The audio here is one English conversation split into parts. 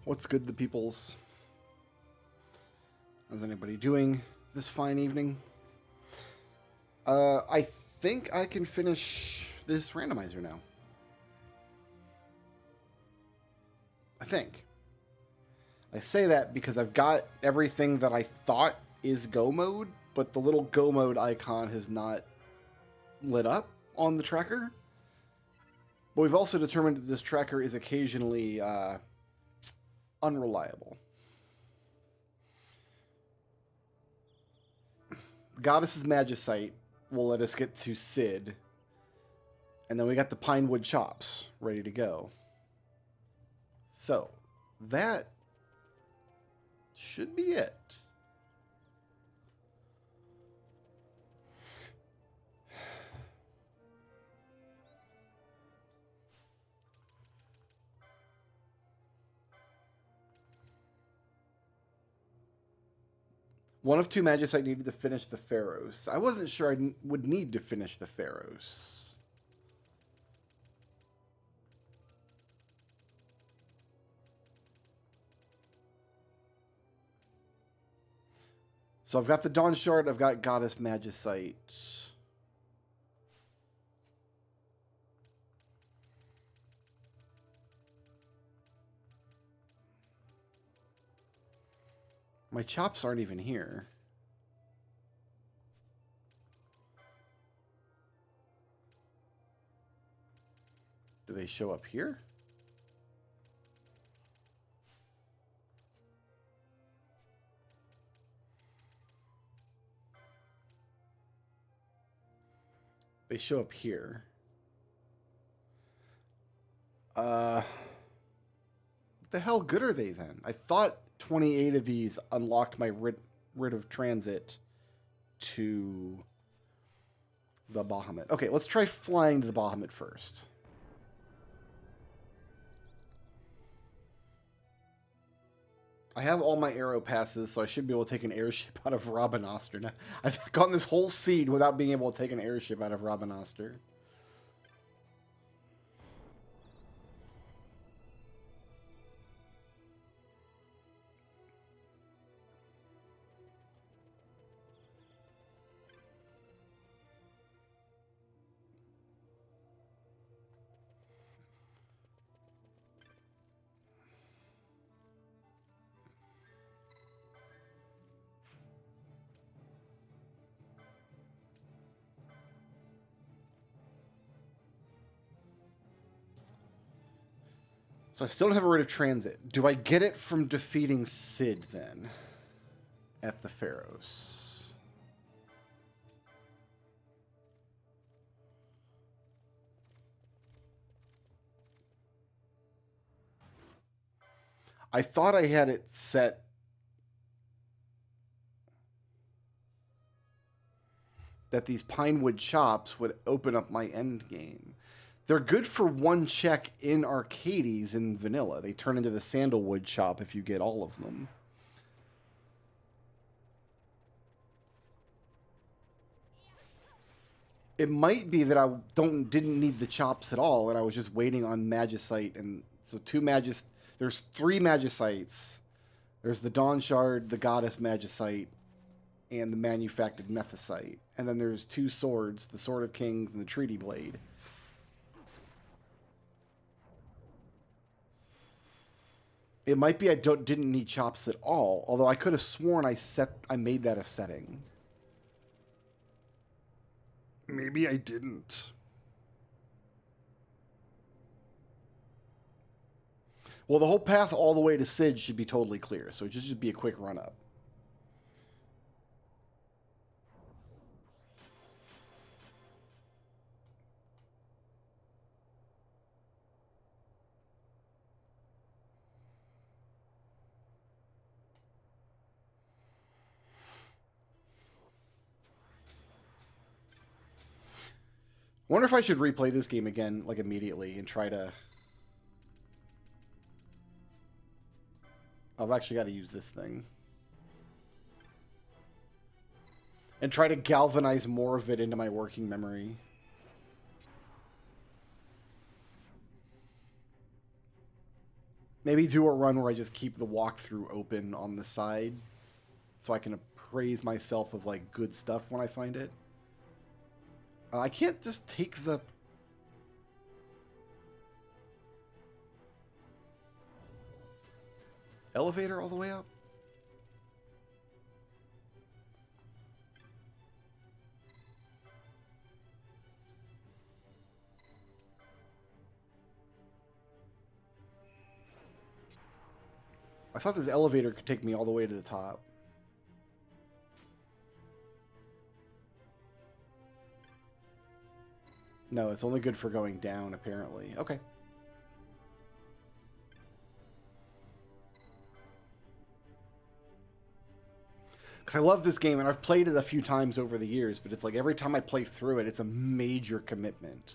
What's good, the peoples? How's anybody doing this fine evening? I think I can finish this randomizer now. I think. I say that because I've got everything that I thought is go mode, but the little go mode icon has not lit up on the tracker. But we've also determined that this tracker is occasionally unreliable. Goddess's Magicite will let us get to Sid. And then we got the Pinewood Chops ready to go. So, that should be it. One of two Magicite needed to finish the Pharaohs. I wasn't sure I would need to finish the Pharaohs. So I've got the Dawn Shard, I've got Goddess Magicite. My chops aren't even here. Do they show up here? They show up here. What the hell good are they then? I thought 28 of these unlocked my rid of transit to the Bahamut. Okay, let's try flying to the Bahamut first. I have all my arrow passes, so I should be able to take an airship out of Rabanastre. Now, I've gotten this whole seed without being able to take an airship out of Rabanastre. So I still don't have a rite of transit. Do I get it from defeating Sid then? At the Pharaohs. I thought I had it set that these Pinewood Chops would open up my end game. They're good for one check in Arcades in vanilla. They turn into the Sandalwood Chop if you get all of them. It might be that I didn't need the chops at all, and I was just waiting on Magicite. And so there's 3 Magicites. There's the Dawn Shard, the Goddess Magicite, and the Manufactured Nethicite. And then there's 2 swords, the Sword of Kings and the Treaty Blade. It might be I didn't need chops at all, although I could have sworn I made that a setting. Maybe I didn't. Well, the whole path all the way to Sid should be totally clear, so it should just be a quick run-up. Wonder if I should replay this game again, like, immediately and try to... I've actually got to use this thing. And try to galvanize more of it into my working memory. Maybe do a run where I just keep the walkthrough open on the side so I can appraise myself of like good stuff when I find it. I can't just take the... elevator all the way up? I thought this elevator could take me all the way to the top. No, it's only good for going down, apparently. Okay. Because I love this game, and I've played it a few times over the years, but it's like every time I play through it, it's a major commitment.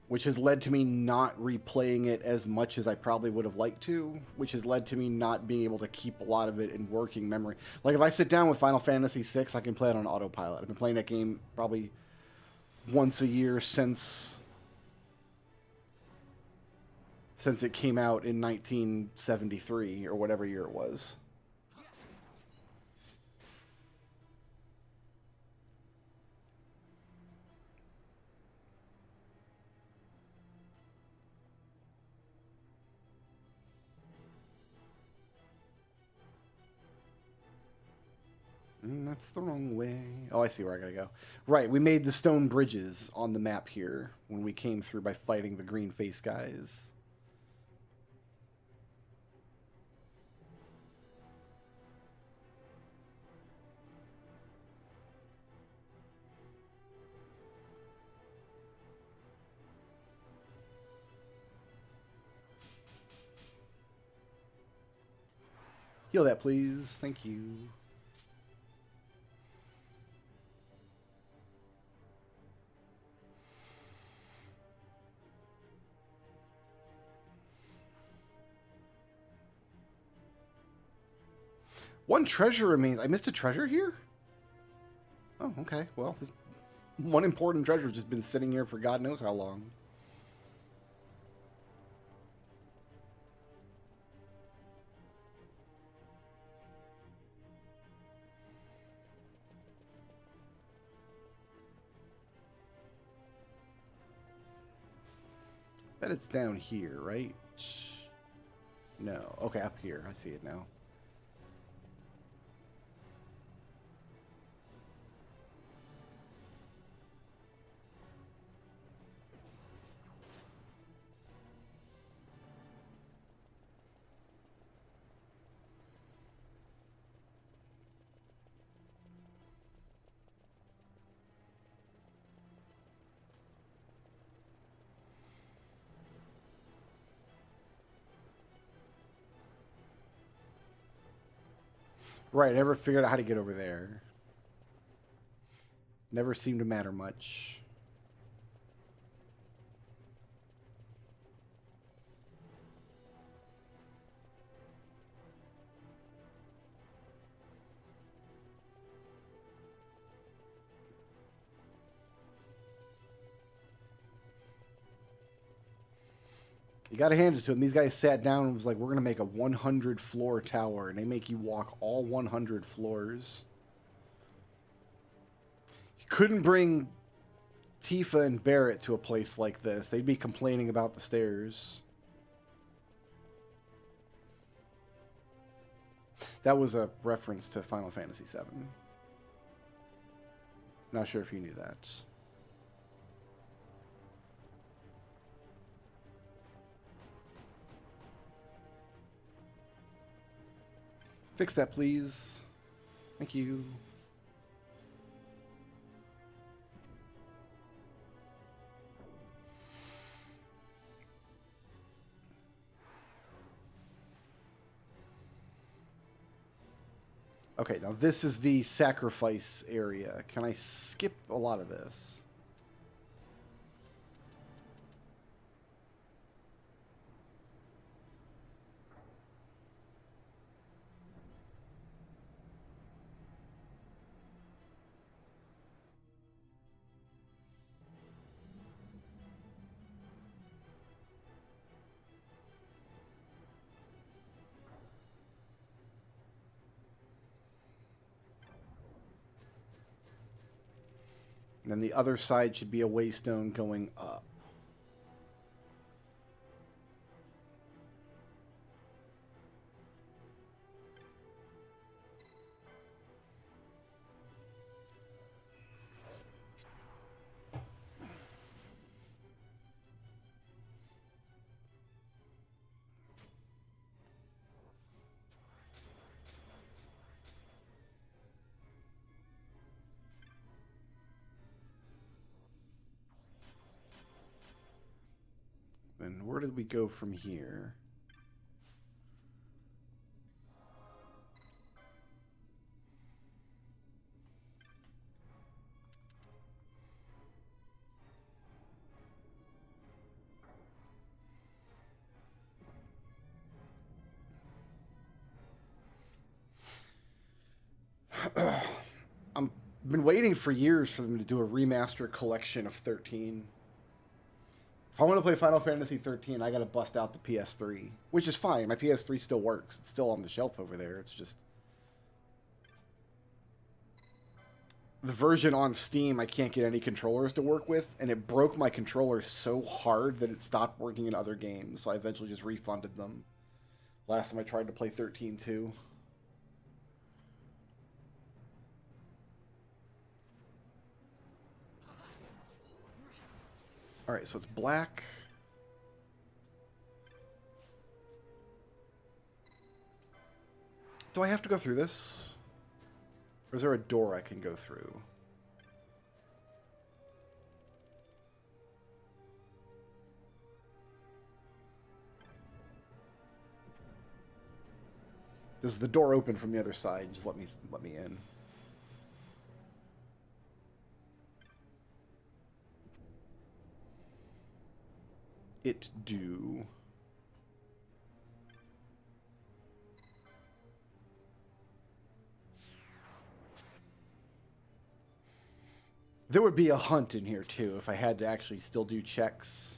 Which has led to me not replaying it as much as I probably would have liked to, which has led to me not being able to keep a lot of it in working memory. Like, if I sit down with Final Fantasy VI, I can play it on autopilot. I've been playing that game probably once a year since it came out in 1973, or whatever year it was. That's the wrong way. Oh, I see where I gotta go. Right, we made the stone bridges on the map here when we came through by fighting the green face guys. Heal that, please. Thank you. One treasure remains. I missed a treasure here? Oh, okay. Well, this one important treasure has just been sitting here for God knows how long. Bet it's down here, right? No. Okay, up here. I see it now. Right, I never figured out how to get over there. Never seemed to matter much. You gotta hand it to them. These guys sat down and was like, we're gonna make a 100 floor tower, and they make you walk all 100 floors. You couldn't bring Tifa and Barrett to a place like this. They'd be complaining about the stairs. That was a reference to Final Fantasy VII. Not sure if you knew that. Fix that, please. Thank you. Okay, now this is the sacrifice area. Can I skip a lot of this? And then the other side should be a waystone going up. Then where did we go from here? I've been waiting for years for them to do a remaster collection of 13. If I want to play Final Fantasy 13, I got to bust out the PS3, which is fine. My PS3 still works. It's still on the shelf over there. It's just the version on Steam I can't get any controllers to work with, and it broke my controller so hard that it stopped working in other games, so I eventually just refunded them. Last time I tried to play 13 too. Alright, so it's black. Do I have to go through this? Or is there a door I can go through? Does the door open from the other side? Just let me in. It do. There would be a hunt in here too if I had to actually still do checks.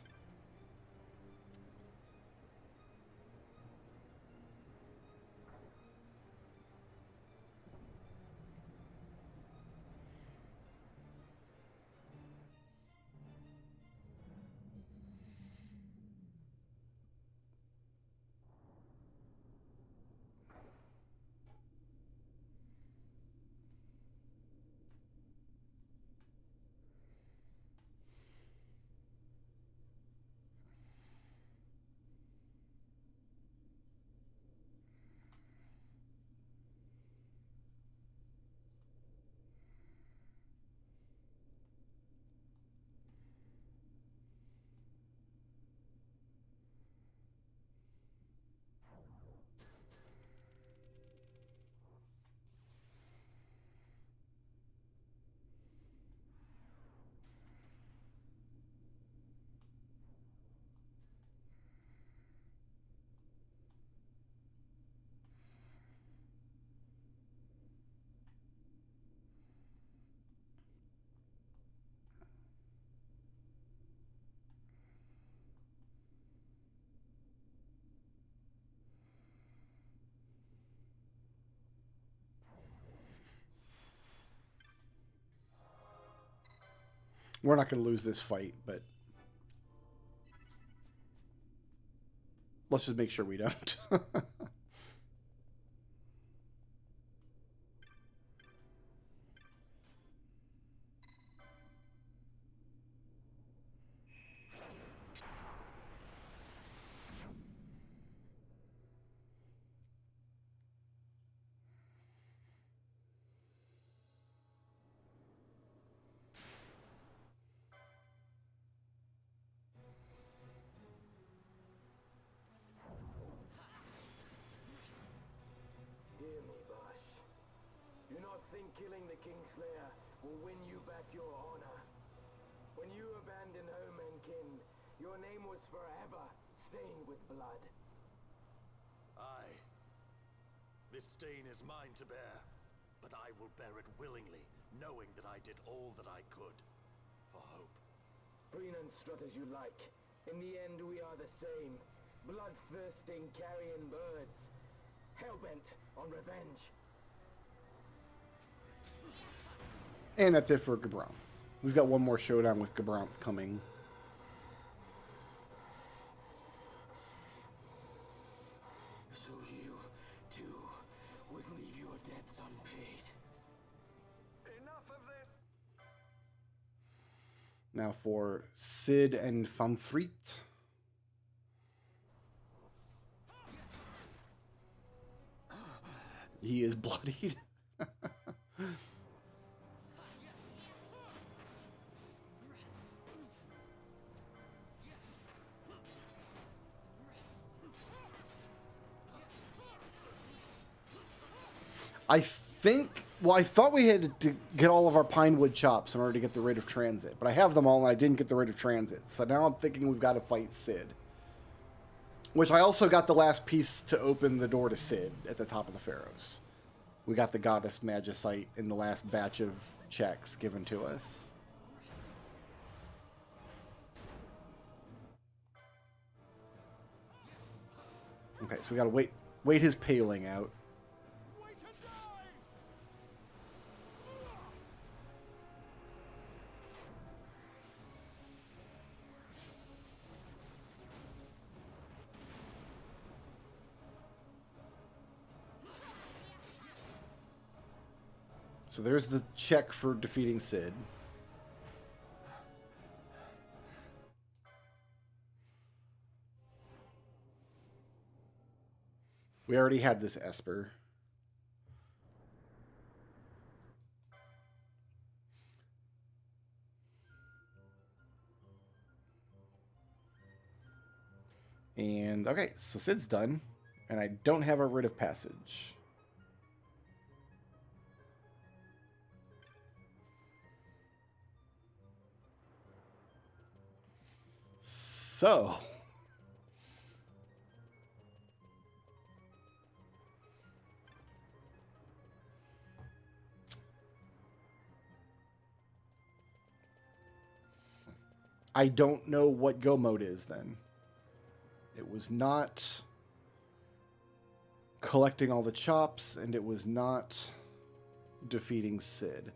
We're not going to lose this fight, but let's just make sure we don't. Killing the Kingslayer will win you back your honor. When you abandoned home and kin, your name was forever stained with blood. Aye. This stain is mine to bear, but I will bear it willingly, knowing that I did all that I could for hope. Preen and strut as you like. In the end, we are the same. Bloodthirsting carrion birds. Hellbent on revenge. And that's it for Gabron. We've got one more showdown with Gabranth coming. So you, too, would leave your debts unpaid. Enough of this! Now for Sid and Famfrit. He is bloodied. I think, well, I thought we had to get all of our Pinewood chops in order to get the Rite of Transit, but I have them all and I didn't get the Rite of Transit. So now I'm thinking we've got to fight Sid. Which I also got the last piece to open the door to Sid at the top of the Pharaohs. We got the Goddess Magicite in the last batch of checks given to us. Okay, so we gotta wait his paling out. So there's the check for defeating Sid. We already had this Esper. And, okay, so Sid's done. And I don't have a Writ of Passage. So... I don't know what go mode is then. It was not collecting all the chops, and it was not defeating Sid.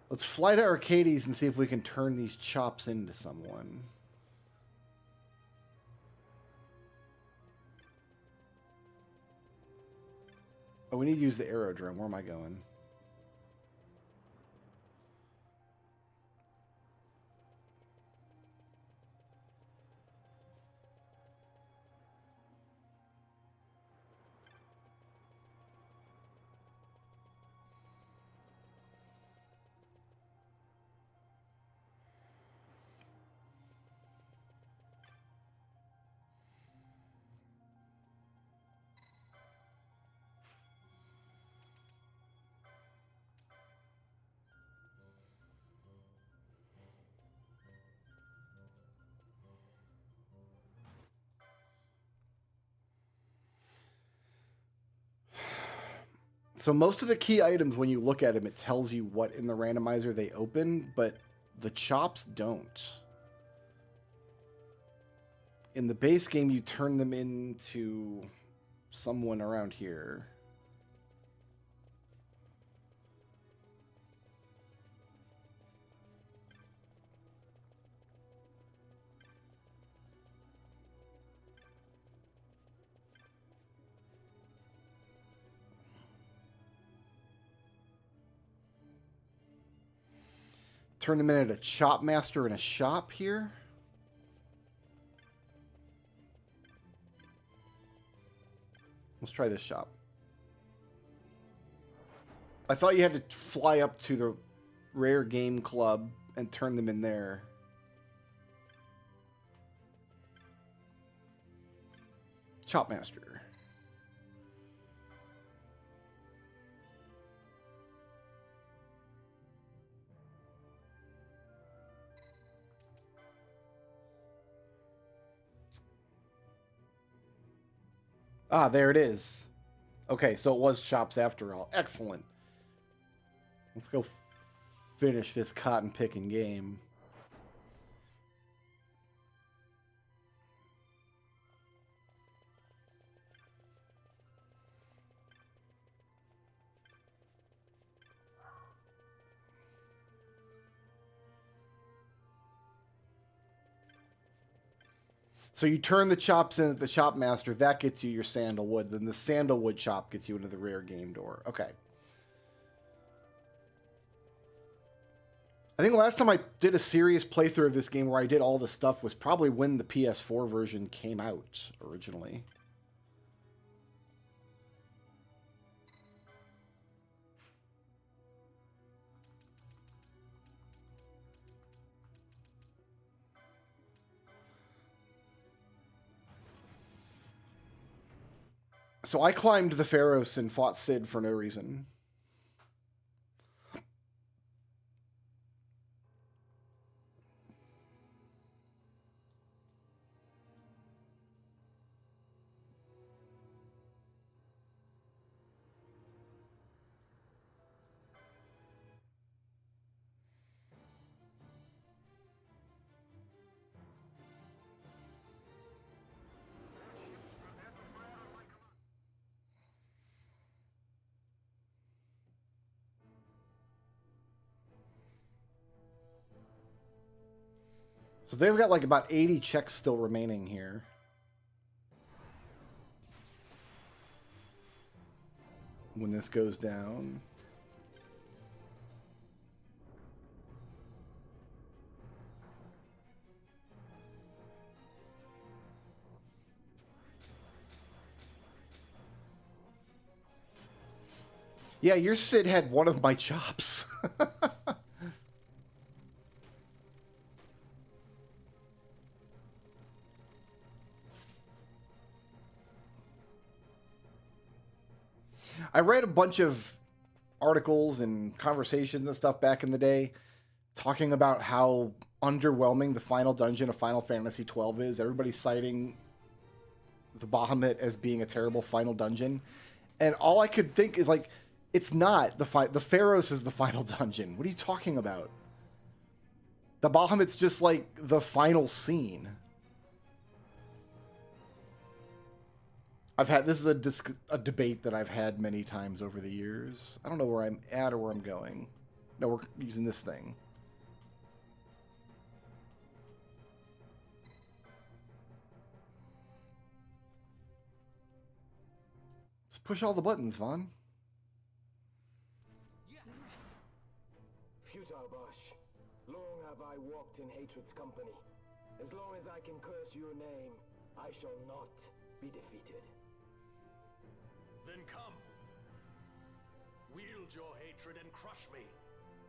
Let's fly to Arcades and see if we can turn these chops into someone. Oh, we need to use the aerodrome. Where am I going? So most of the key items, when you look at them, it tells you what in the randomizer they open, but the chops don't. In the base game, you turn them into someone around here. Turn them into a chop master in a shop here. Let's try this shop. I thought you had to fly up to the Rare Game Club and turn them in there. Chop master. Ah, there it is. Okay, so it was chops after all. Excellent. Let's go finish this cotton picking game. So you turn the chops in at the chop master. That gets you your sandalwood. Then the sandalwood chop gets you into the rare game door. Okay. I think the last time I did a serious playthrough of this game where I did all the stuff was probably when the PS4 version came out originally. So I climbed the Pharos and fought Sid for no reason. So they've got like about 80 checks still remaining here. When this goes down. Yeah, your Sid had one of my chops. I read a bunch of articles and conversations and stuff back in the day talking about how underwhelming the final dungeon of Final Fantasy XII is. Everybody's citing the Bahamut as being a terrible final dungeon. And all I could think is like, it's not. The Pharos is the final dungeon. What are you talking about? The Bahamut's just like the final scene. This is a debate that I've had many times over the years. I don't know where I'm at or where I'm going. No, we're using this thing. Let's push all the buttons, Vaughn. Futile Bosh. Long have I walked in hatred's company. As long as I can curse your name, I shall not be defeated. Then come. Wield your hatred and crush me.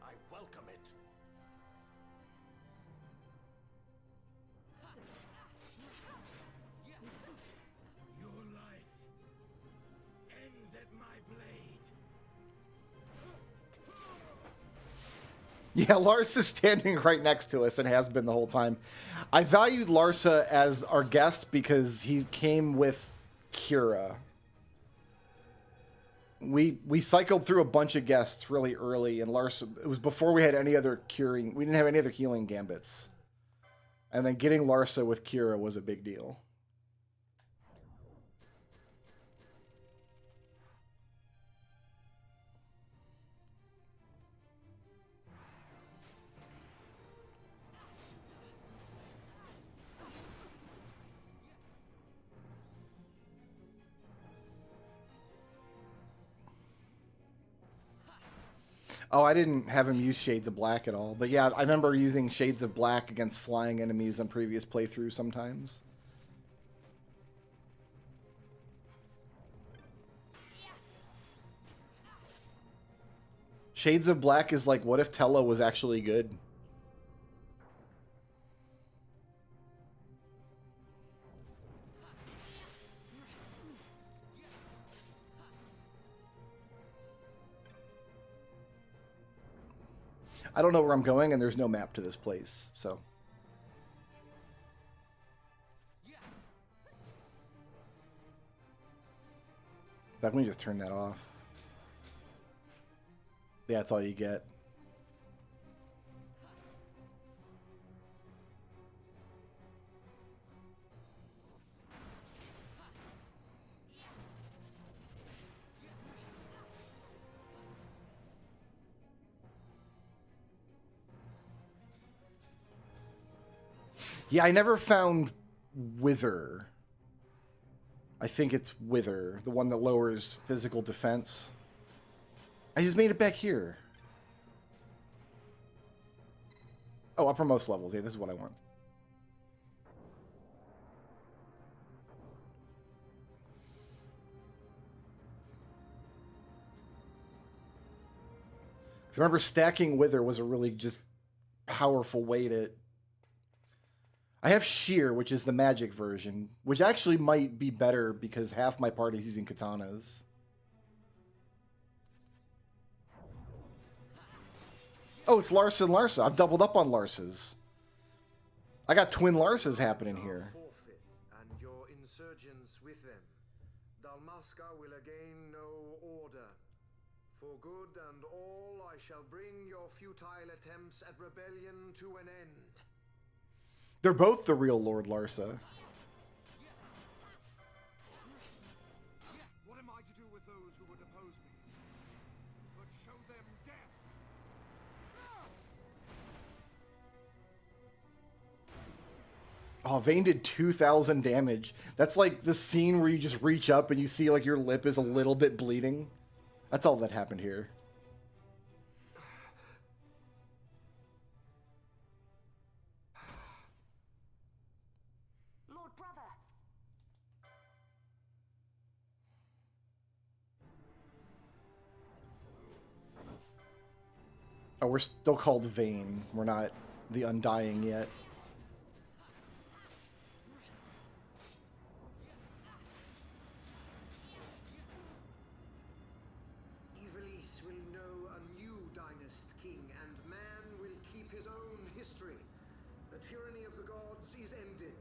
I welcome it. Your life ends at my blade. Yeah, Larsa's standing right next to us and has been the whole time. I valued Larsa as our guest because he came with Kira. We cycled through a bunch of guests really early, and Larsa, it was before we had any other curing. We didn't have any other healing gambits. And then getting Larsa with Kira was a big deal. Oh, I didn't have him use Shades of Black at all. But yeah, I remember using Shades of Black against flying enemies on previous playthroughs sometimes. Shades of Black is like, what if Tellah was actually good? I don't know where I'm going, and there's no map to this place, so. In fact, let me just turn that off. Yeah, that's all you get. Yeah, I never found Wither. I think it's Wither, the one that lowers physical defense. I just made it back here. Oh, uppermost levels. Yeah, this is what I want. Because I remember stacking Wither was a really just powerful way to... I have Shear, which is the magic version, which actually might be better because half my party's using katanas. Oh, it's Larsa and Larsa. I've doubled up on Larsas. I got twin Larsas happening here. Forfeit, and your insurgents with them. Dalmasca will again know order. For good and all, I shall bring your futile attempts at rebellion to an end. They're both the real Lord Larsa. What am I to do with those who would oppose me? But show them death. Oh, Vayne did 2,000 damage. That's like the scene where you just reach up and you see like your lip is a little bit bleeding. That's all that happened here. Lord Brother. Oh, we're still called Vayne. We're not the Undying yet. Ivalice will know a new dynast king, and man will keep his own history. The tyranny of the gods is ended.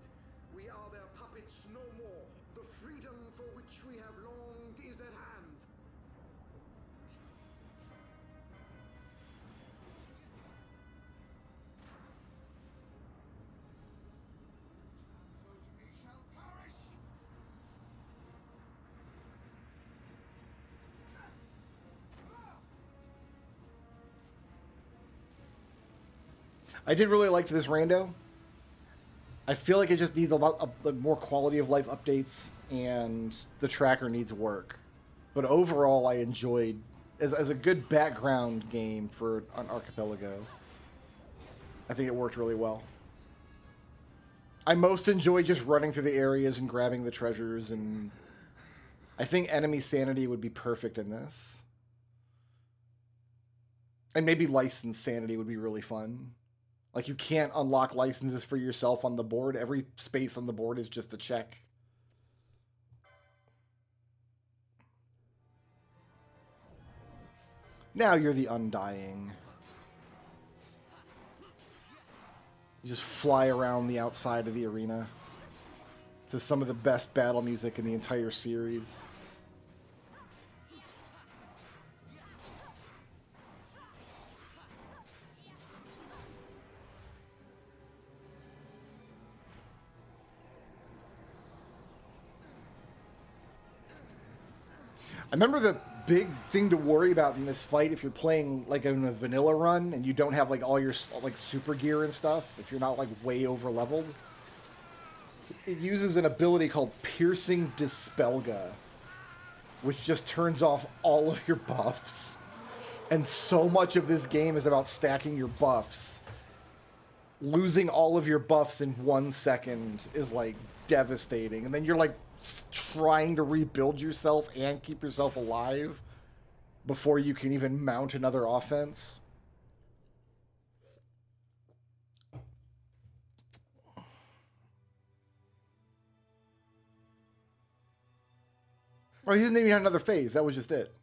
We are their puppets no more. The freedom for which we have longed is at hand. We shall perish. I did really like this rando. I feel like it just needs a lot of more quality of life updates, and the tracker needs work. But overall, I enjoyed as a good background game for an Archipelago. I think it worked really well. I most enjoy just running through the areas and grabbing the treasures, and I think enemy sanity would be perfect in this. And maybe licensed sanity would be really fun. Like, you can't unlock licenses for yourself on the board. Every space on the board is just a check. Now you're the Undying. You just fly around the outside of the arena to some of the best battle music in the entire series. I remember the big thing to worry about in this fight if you're playing like in a vanilla run and you don't have like all your like super gear and stuff, if you're not like way over leveled. It uses an ability called Piercing Dispelga, which just turns off all of your buffs. And so much of this game is about stacking your buffs. Losing all of your buffs in 1 second is like devastating. And then you're like trying to rebuild yourself and keep yourself alive before you can even mount another offense. Oh, he didn't even have another phase. That was just it.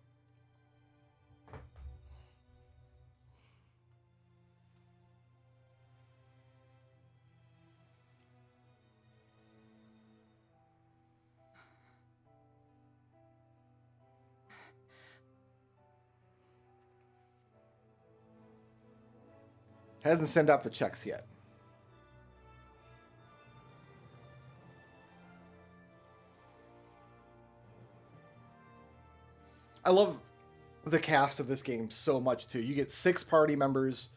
Hasn't sent out the checks yet. I love the cast of this game so much too. You get 6 party members.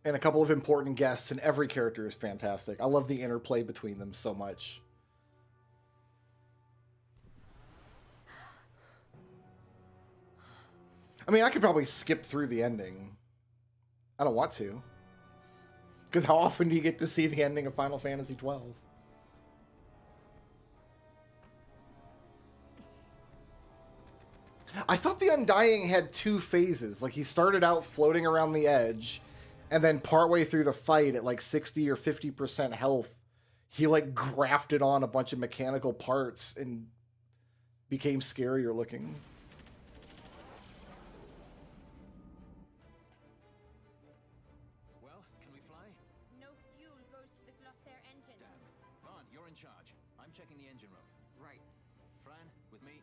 and a couple of important guests, and every character is fantastic. I love the interplay between them so much. I mean, I could probably skip through the ending. I don't want to. Because how often do you get to see the ending of Final Fantasy XII? I thought the Undying had two phases. Like, he started out floating around the edge, and then partway through the fight at like 60 or 50% health, he like grafted on a bunch of mechanical parts and became scarier looking. Well, can we fly? No fuel goes to the Glossair engines. Damn. Vaughn, you're in charge. I'm checking the engine room. Right. Fran, with me?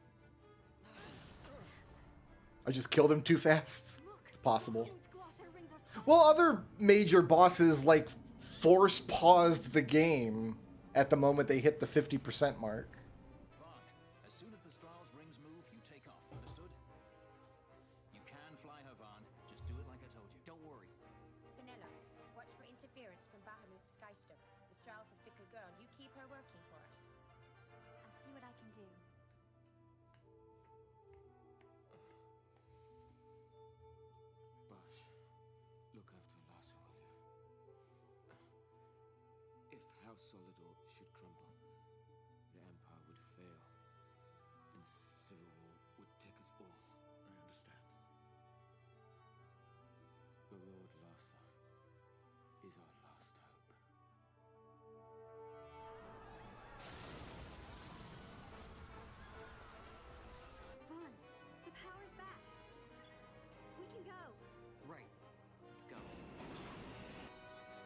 I just killed him too fast. Look, It's possible. the Glossair rings are so Well, other major bosses like force paused the game at the moment they hit the 50% mark. Vaughn, as soon as the Strahls rings move, you take off. Understood? You can fly her, Vaughn. Just do it like I told you. Don't worry. Penella, watch for interference from Bahamut's Skystone. The Strahls a fickle girl. You keep her working for us. I'll see what I can do. Bash, look after Lhasa, will you? If House Solidor should crumble, the Empire would fail, and civil war would take us all. I understand. The Lord Lhasa is our last hope. Vaughn, the power's back. We can go. Right. Let's go.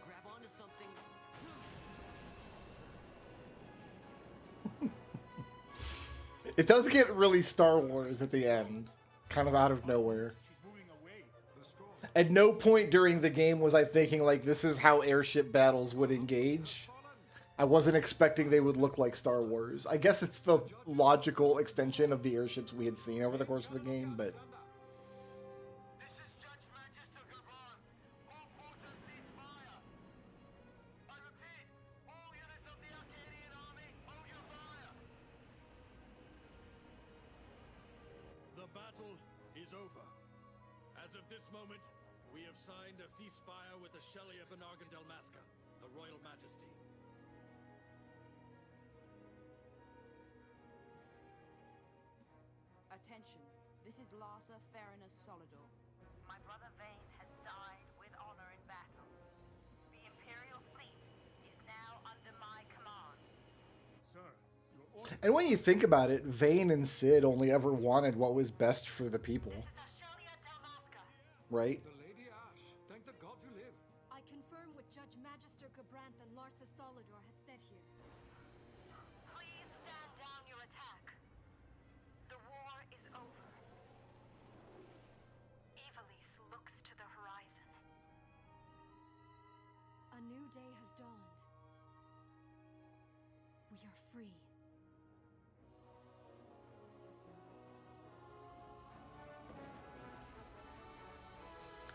Grab onto something. It does get really Star Wars at the end, kind of out of nowhere. At no point during the game was I thinking, like, this is how airship battles would engage. I wasn't expecting they would look like Star Wars. I guess it's the logical extension of the airships we had seen over the course of the game, but... This is Judge Magister Gabron. All forces cease fire. I repeat, all units of the Arcadian army, hold your fire. The battle is over. As of this moment, we have signed a ceasefire with the Shelia Benargan Delmasca, the Royal Majesty. Attention, this is Lhasa Farinus Solidor. My brother Vane has died with honor in battle. The Imperial fleet is now under my command. Sir, your order. And when you think about it, Vane and Cid only ever wanted what was best for the people, This is Ashelia Delmasca. right? The Lady Ash, thank the gods you live. I confirm what Judge Magister Gabranth and Larsa Solidor have said here. Please stand down your attack. The war is over. Evilise looks to the horizon. A new day has dawned. We are free.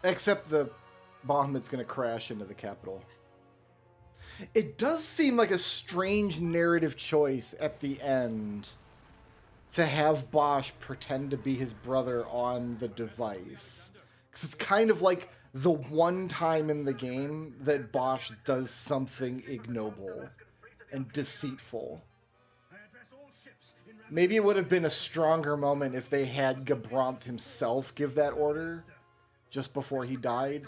Except the Bahamut's going to crash into the capital. It does seem like a strange narrative choice at the end to have Bosch pretend to be his brother on the device. Because it's kind of like the one time in the game that Bosch does something ignoble and deceitful. Maybe it would have been a stronger moment if they had Gabranth himself give that order just before he died.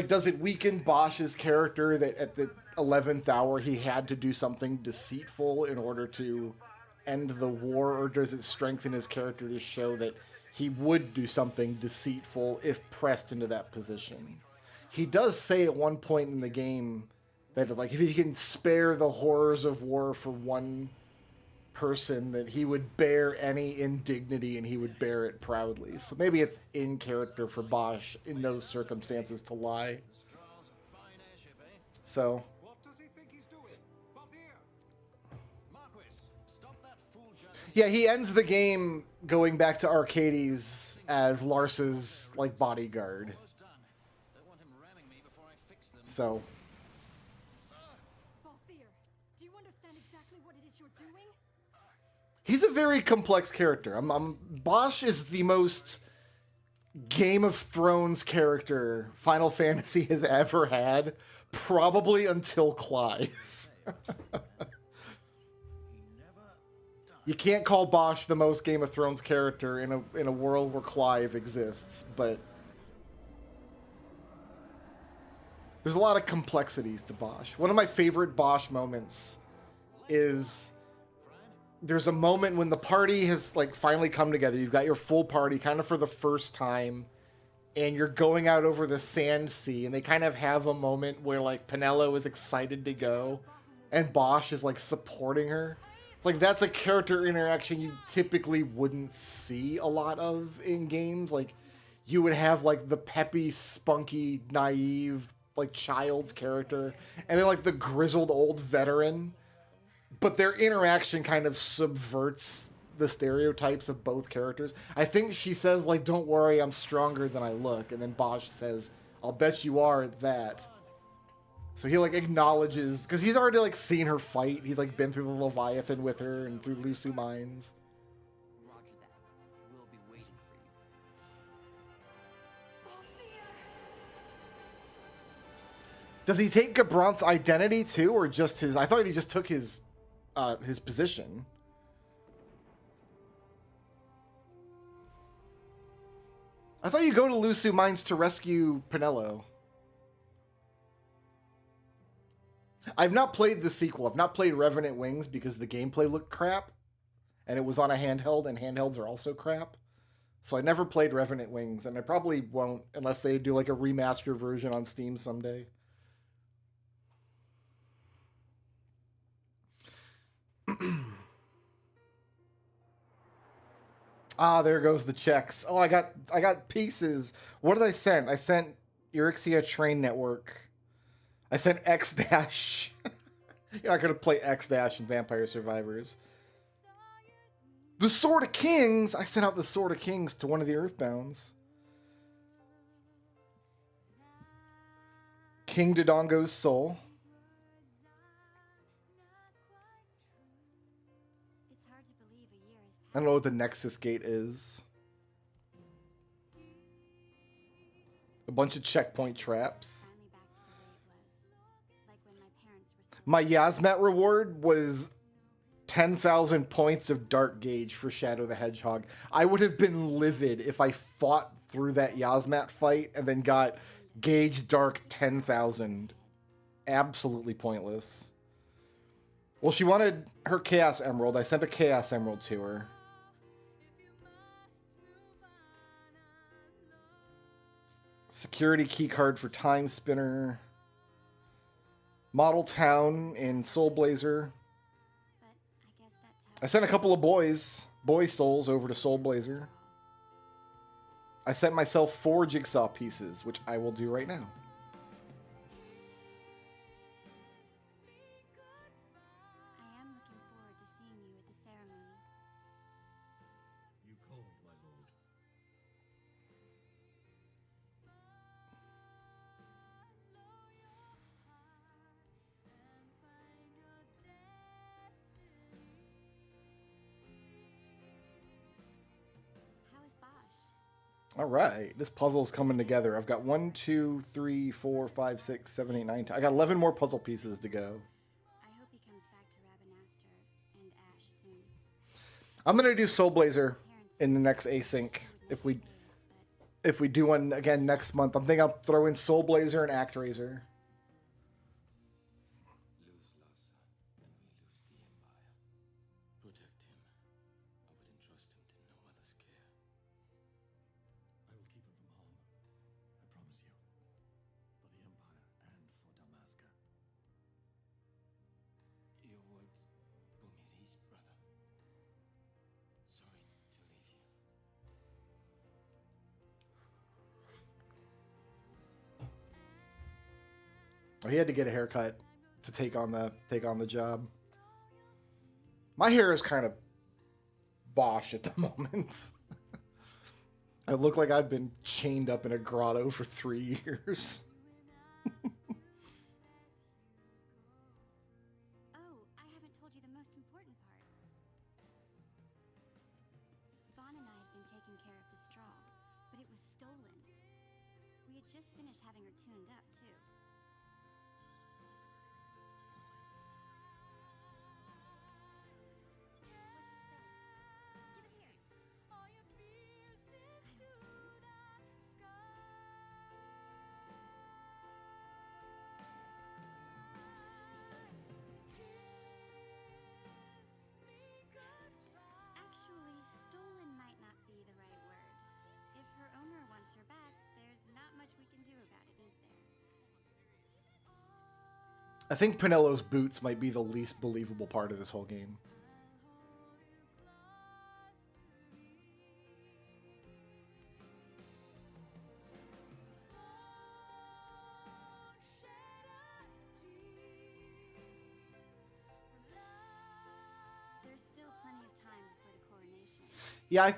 Does it weaken Bosch's character that at the 11th hour he had to do something deceitful in order to end the war, or does it strengthen his character to show that he would do something deceitful if pressed into that position? He does say at one point in the game that, like, if he can spare the horrors of war for one person, that he would bear any indignity and he would bear it proudly. So maybe it's in character for Bosch in those circumstances to lie. Strahls a fine airship, eh? So What does he think he's doing? But here. Marquis, stop that fool judge. yeah, he ends the game going back to Arcades as Larsa's like bodyguard. Almost done. Don't want him ramming me before I fix them. So Balthier, do you understand exactly what it is you're doing? he's a very complex character. Bosch is the most Game of Thrones character Final Fantasy has ever had, probably until Clive. You can't call Bosch the most Game of Thrones character in a world where Clive exists, but there's a lot of complexities to Bosch. One of my favorite Bosch moments is there's a moment when the party has like finally come together. You've got your full party kind of for the first time, and you're going out over the sand sea, and they kind of have a moment where like Penelo is excited to go and Bosch is like supporting her. It's like that's a character interaction you typically wouldn't see a lot of in games. Like you would have like the peppy, spunky, naive, like child's character, and then like the grizzled old veteran. But their interaction kind of subverts the stereotypes of both characters. I think she says, like, don't worry, I'm stronger than I look. And then Bosch says, I'll bet you are at that. So he, like, acknowledges... Because he's already, like, seen her fight. He's, like, been through the Leviathan with her and through Lusu Mines. Roger that. We'll be waiting for you. Does he take Gabrant's identity, too? Or just his... I thought he just took his position. I thought you go to Lusu Mines to rescue Penelo. I've not played the sequel. I've not played Revenant Wings because the gameplay looked crap. And it was on a handheld, and handhelds are also crap. So I never played Revenant Wings, and I probably won't unless they do like a remaster version on Steam someday. Ah, there goes the checks. Oh, I got pieces. What did I send? I sent Eurexia Train Network. I sent X Dash. You're not gonna play X Dash in Vampire Survivors. The Sword of Kings. I sent out the Sword of Kings to one of the Earthbounds. King Dodongo's Soul. I don't know what the Nexus Gate is. A bunch of checkpoint traps. My Yasmat reward was 10,000 points of Dark Gauge for Shadow the Hedgehog. I would have been livid if I fought through that Yasmat fight and then got Gauge Dark 10,000. Absolutely pointless. Well, she wanted her Chaos Emerald. I sent a Chaos Emerald to her. Security key card for Time Spinner. Model Town in Soul Blazer. I sent a couple of boy souls over to Soul Blazer. I sent myself 4 jigsaw pieces, which I will do right now. I am looking forward to seeing you at the ceremony. You called, my lord. How is Bosch? All right, this puzzle's coming together. I've got 1, 2, 3, 4, 5, 6, 7, 8, 9, 10. I got 11 more puzzle pieces to go. I hope he comes back to Ravenaster and Ash soon. I'm gonna do Soul Blazer in the next async. If we do one again next month, I'm thinking I'll throw in Soul Blazer and Actraiser. Lose Larsa, and we lose the Empire. Protect him. I would entrust him to no other's care. I will keep him from harm. I promise you. For the Empire and for Damaska. Your words bring me at ease, brother. Sorry to leave you. He had to get a haircut to take on the job. My hair is kind of Bosch at the moment. I look like I've been chained up in a grotto for 3 years. Oh, I haven't told you the most important part. Vaughn and I had been taking care of the straw, but it was stolen. We had just finished having her tuned up, too. Actually, stolen might not be the right word. If her owner wants her back, there's not much we can do about it, is there? I think Pinello's boots might be the least believable part of this whole game. There's still plenty of time before the coronation. Yeah, I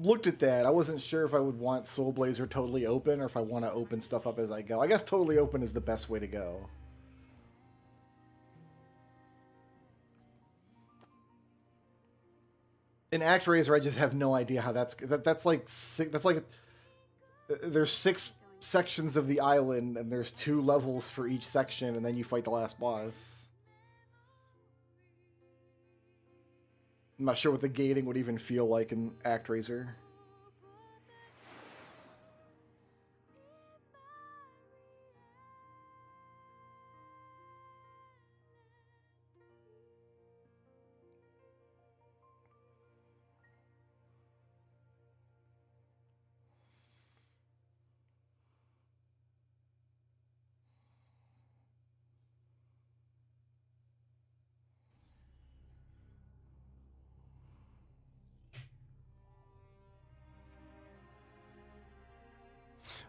looked at that. I wasn't sure if I would want Soul Blazer totally open or if I want to open stuff up as I go. I guess totally open is the best way to go. In ActRaiser, I just have no idea how that's like there's 6 sections of the island and there's 2 levels for each section and then you fight the last boss. I'm not sure what the gating would even feel like in ActRaiser.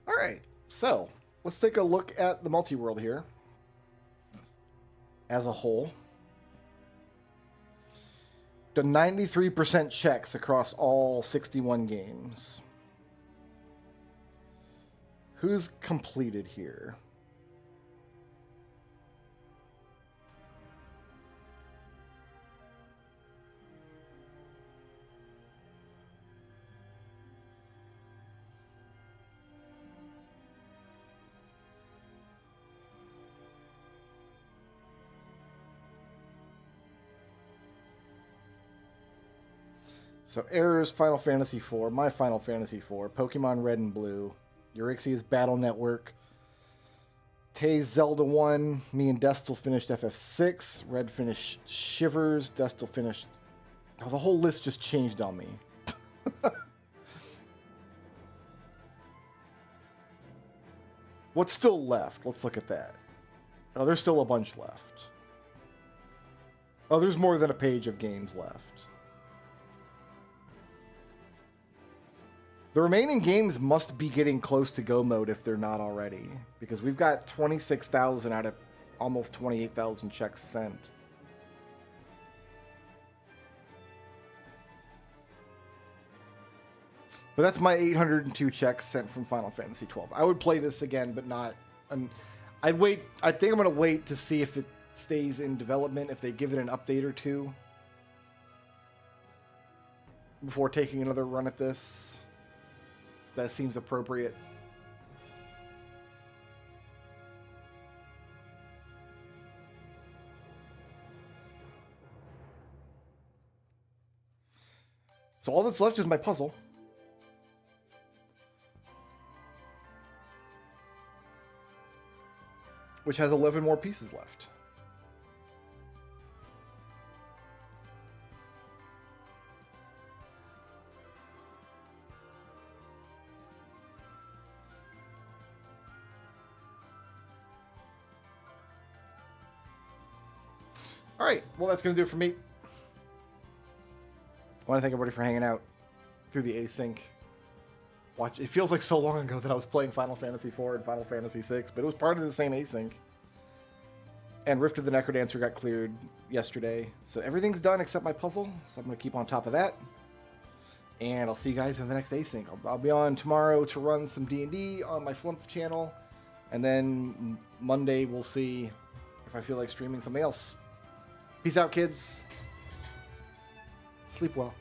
All right, so let's take a look at the multi-world here as a whole. Done 93% checks across all 61 games. Who's completed here? So Error's Final Fantasy IV, my Final Fantasy IV, Pokemon Red and Blue, Euryxia's Battle Network, Tay's Zelda 1, me and Destil finished FF6, Red finished Shivers, Destil finished... Oh, the whole list just changed on me. What's still left? Let's look at that. Oh, there's still a bunch left. Oh, there's more than a page of games left. The remaining games must be getting close to go mode if they're not already, because we've got 26,000 out of almost 28,000 checks sent. But that's my 802 checks sent from Final Fantasy XII. I would play this again, but not... I'd wait. I think I'm going to wait to see if it stays in development, if they give it an update or two, before taking another run at this. That seems appropriate. So all that's left is my puzzle. Which has 11 more pieces left. All right, well, that's going to do it for me. I want to thank everybody for hanging out through the async. Watch. It feels like so long ago that I was playing Final Fantasy IV and Final Fantasy VI, but it was part of the same async. And Rift of the Necrodancer got cleared yesterday, so everything's done except my puzzle, so I'm going to keep on top of that. And I'll see you guys in the next Async. I'll be on tomorrow to run some D&D on my Flumph channel. And then Monday we'll see if I feel like streaming something else. Peace out, kids. Sleep well.